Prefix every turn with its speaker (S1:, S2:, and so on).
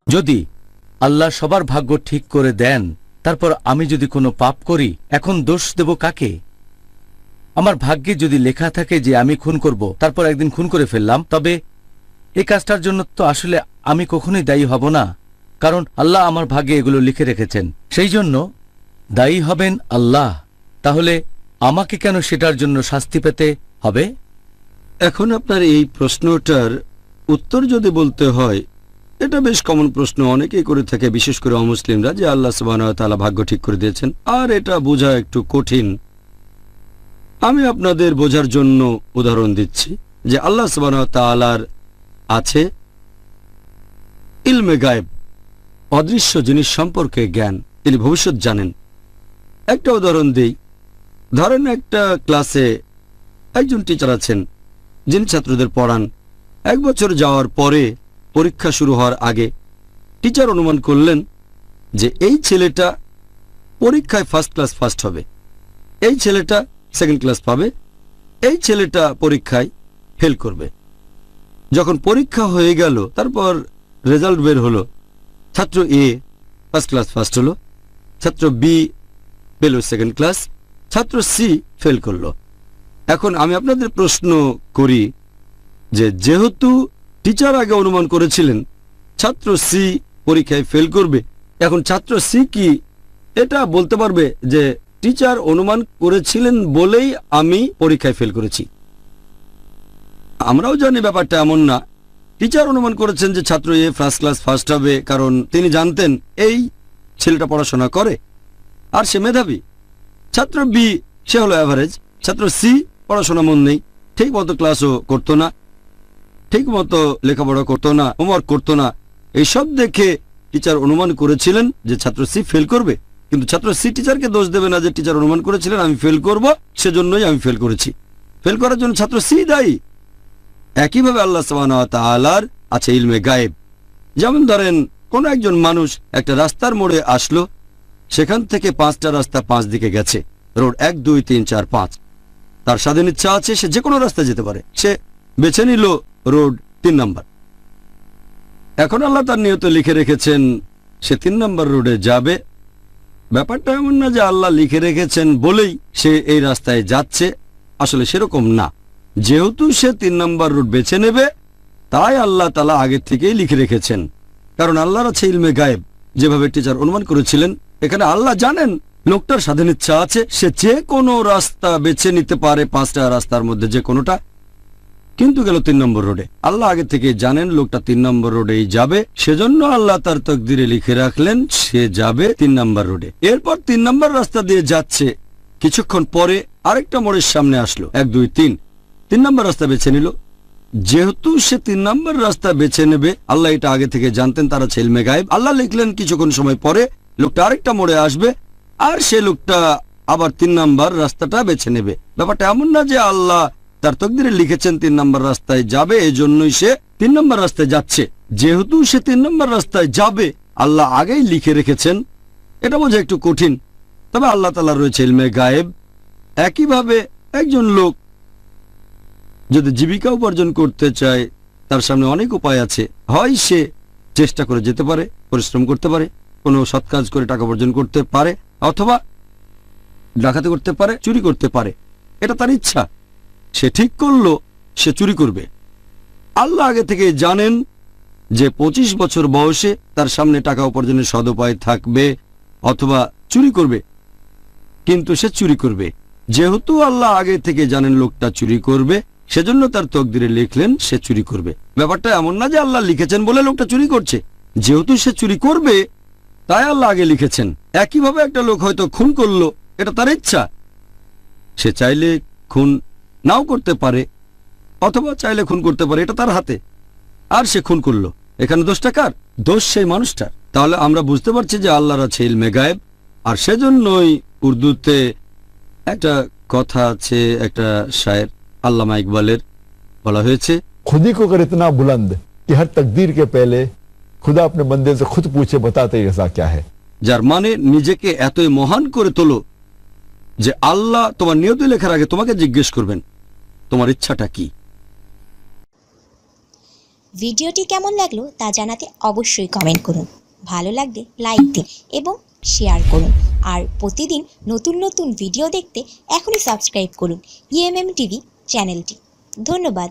S1: যদি আল্লাহ সবার ভাগ্য ঠিক করে দেন, তারপর আমি যদি কোনো পাপ করি, এখন দোষ দেব কাকে? আমার ভাগ্যে যদি লেখা থাকে যে আমি খুন করব, তারপর একদিন খুন করে ফেললাম, তবে এই কাজটার জন্য তো আসলে আমি কখনোই দায়ী হব না, কারণ আল্লাহ আমার ভাগ্যে এগুলো লিখে রেখেছেন। সেই জন্য দায়ী হবেন আল্লাহ। তাহলে আমাকে কেন সেটার জন্য শাস্তি পেতে হবে?
S2: এখন আপনার এই প্রশ্নটার উত্তর যদি বলতে হয়, এটা বেশ কমন প্রশ্ন, অনেকেই করে থাকে, বিশেষ করে অমুসলিমরা, যে আল্লাহ সুবহানাহু ওয়া তাআলা ভাগ্য ঠিক করে দিয়েছেন, আর এটা বোঝা একটু কঠিন। আমি আপনাদের বোঝার জন্য উদাহরণ দিচ্ছি যে আল্লাহ সুবহানাহু ওয়া তাআলার আছে ইলমে গায়েব, অদৃশ্য জিনিস সম্পর্কে জ্ঞান, তিনি ভবিষ্যৎ জানেন। একটা উদাহরণ দিই। ধরেন একটা ক্লাসে একজন টিচার আছেন যিনি ছাত্রদের পড়ান। 1 বছর যাওয়ার পরে, পরীক্ষা শুরু হওয়ার আগে, টিচার অনুমান করলেন যে এই ছেলেটা পরীক্ষায় ফার্স্ট ক্লাস ফার্স্ট হবে, এই ছেলেটা সেকেন্ড ক্লাস পাবে, এই ছেলেটা পরীক্ষায় ফেল করবে। যখন পরীক্ষা হয়ে গেল, তারপর রেজাল্ট বের হলো, ছাত্র এ ফার্স্ট ক্লাস ফার্স্ট হলো, ছাত্র বি পেল সেকেন্ড ক্লাস, ছাত্র সি ফেল করলো। এখন আমি আপনাদের প্রশ্ন করি যে যেহেতু টিচার আগে অনুমান করেছিলেন ছাত্র সি পরীক্ষায় ফেল করবে, এখন ছাত্র সি কি এটা বলতে পারবে যে টিচার অনুমান করেছিলেন বলেই আমি পরীক্ষায় ফেল করেছি? আমরাও জানি ব্যাপারটা এমন না। টিচার অনুমান করেছেন যে ছাত্র এ ফার্স্ট ক্লাস ফার্স্ট হবে, কারণ তিনি জানতেন এই ছেলেটা পড়াশোনা করে আর সে মেধাবী। ছাত্র বি সে হলো অ্যাভারেজ। ছাত্র সি পড়াশোনা মন নেই, ঠিক মতো ক্লাসও করতো না, ঠিক মতো লেখাপড়া করতো না, হোমওয়ার্ক করতো না। এইসব দেখে টিচার অনুমান করেছিলেন যে ছাত্র সি ফেল করবে, কিন্তু ছাত্র সি টিচারকে দোষ দেবে না যে টিচার অনুমান করেছিলেন আমি ফেল করব, সেজন্যই আমি ফেল করেছি। ফেল করার জন্য ছাত্র সি দায়ী। একইভাবে আল্লাহ সুবহানাহু ওয়া তাআলার আছে ইলমে গায়েব। যেমন ধরেন কোন একজন মানুষ একটা রাস্তার মোড়ে আসলো, সেখান থেকে 5টা রাস্তা 5 দিকে গেছে, রোড 1 2 3 4 5। তার স্বাধীন ইচ্ছা আছে, সে যে কোনো রাস্তায় যেতে পারে, সে বেছে নিল রোড 3 নাম্বার। এখন আল্লাহ তার নিয়তে লিখে রেখেছেন সে 3 নাম্বার রোডে যাবে। ব্যাপারটা এমন না যে আল্লাহ লিখে রেখেছেন বলেই সে এই রাস্তায় যাচ্ছে, আসলে সেরকম না। যেহেতু সে 3 নাম্বার রোড বেছে নেবে, তাই আল্লাহ তাআলা আগে থেকেই লিখে রেখেছেন, কারণ আল্লাহর আছে ইলমে গায়েব। যেভাবে টিচার অনুমান করেছিলেন, এখানে আল্লাহ জানেন লোকটার স্বাধীন ইচ্ছা আছে, সে যে কোনো রাস্তা বেছে নিতে পারে, 5টা রাস্তার মধ্যে যে কোনোটা, কিন্তু গেল 3 নম্বর রোডে। আল্লাহ আগে থেকে জানেন লোকটা 3 নম্বর রোডেই যাবে, সেজন্য আল্লাহ তার তকদিরে লিখে রাখলেন সে যাবে 3 নম্বর রোডে। এরপর 3 নম্বর রাস্তা দিয়ে যাচ্ছে, কিছুক্ষণ পরে আরেকটা মোড়ের সামনে আসলো, 1 2 3 নম্বর রাস্তা বেছে নিল। যেহেতু সে 3 নম্বর রাস্তা বেছে নেবে, আল্লাহ এটা আগে থেকে জানতেন, তারা ছিল ইলমে গায়েব। আল্লাহ লিখলেন কিছুক্ষণ সময় পরে লোকটা আরেকটা মোড়ে আসবে, আর সে লোকটা আবার 3 নম্বর রাস্তাটা বেছে নেবে। ব্যাপারটা এমন না যে আল্লাহ তার তকদিরে লিখেছেন 3 নম্বর রাস্তায় যাবে, এজন্যই সে 3 নম্বর রাস্তায় যাচ্ছে। যেহেতু সে 3 নম্বর রাস্তায় যাবে, আল্লাহ আগেই লিখে রেখেছেন। এটা বোঝা একটু কঠিন, তবে আল্লাহ তাআলা রয়েছে ইলমে গায়েব। একইভাবে একজন লোক যদি জীবিকা উপার্জন করতে চায়, তার সামনে অনেক উপায় আছে। হয় সে চেষ্টা করে যেতে পারে, পরিশ্রম করতে পারে, কোনো সৎ কাজ করে টাকা উপার্জন করতে পারে, অথবা ডাকাতি করতে পারে, চুরি করতে পারে। এটা তার ইচ্ছা, সে ঠিক করলো সে চুরি করবে। আল্লাহ আগে থেকে জানেন যে 25 বছর বয়সে তার সামনে টাকা উপার্জনের সদ উপায় থাকবে, অথবা চুরি করবে, কিন্তু সে চুরি করবে। যেহেতু আল্লাহ আগে থেকে জানেন লোকটা চুরি করবে, সেজন্য তার তকদিরে লিখলেন সে চুরি করবে। ব্যাপারটা এমন না যে আল্লাহ লিখেছেন বলে লোকটা চুরি করছে, যেহেতু সে চুরি করবে তাই আল্লাহ আগে লিখেছেন। একইভাবে একটা লোক হয়তো খুন করলো, এটা তার ইচ্ছা, সে চাইলে খুন নাও করতে পারে, অথবা চাইলে খুন করতে পারে, এটা তার হাতে, আর সে খুন করলো। এখানে দোষটা কার? দোষ সেই মানুষটার। তাহলে আমরা বুঝতে পারছি যে আল্লাহর আছে ইলমে গায়েব। আর সেজন্যই উর্দুতে একটা কথা আছে, একটা শায়ের আল্লামা ইকবালের, বলা হয়েছে,
S3: खुद ही को कर इतना बुलंद कि हर तकदीर के पहले खुदा अपने बंदे से खुद पूछे बताते रजा क्या है।
S2: যার মানে নিজেকে এতই মহান করে তোলো যে আল্লাহ তোমার নিয়তি লেখার আগে তোমাকে জিজ্ঞেস করবেন তোমার ইচ্ছাটা কি।
S4: ভিডিওটি কেমন লাগলো তা জানাতে অবশ্যই কমেন্ট করুন। ভালো লাগলে লাইক দিন এবং শেয়ার করুন। আর প্রতিদিন নতুন নতুন ভিডিও দেখতে এখনই সাবস্ক্রাইব করুন EMM টিভি চ্যানেলটি। ধন্যবাদ।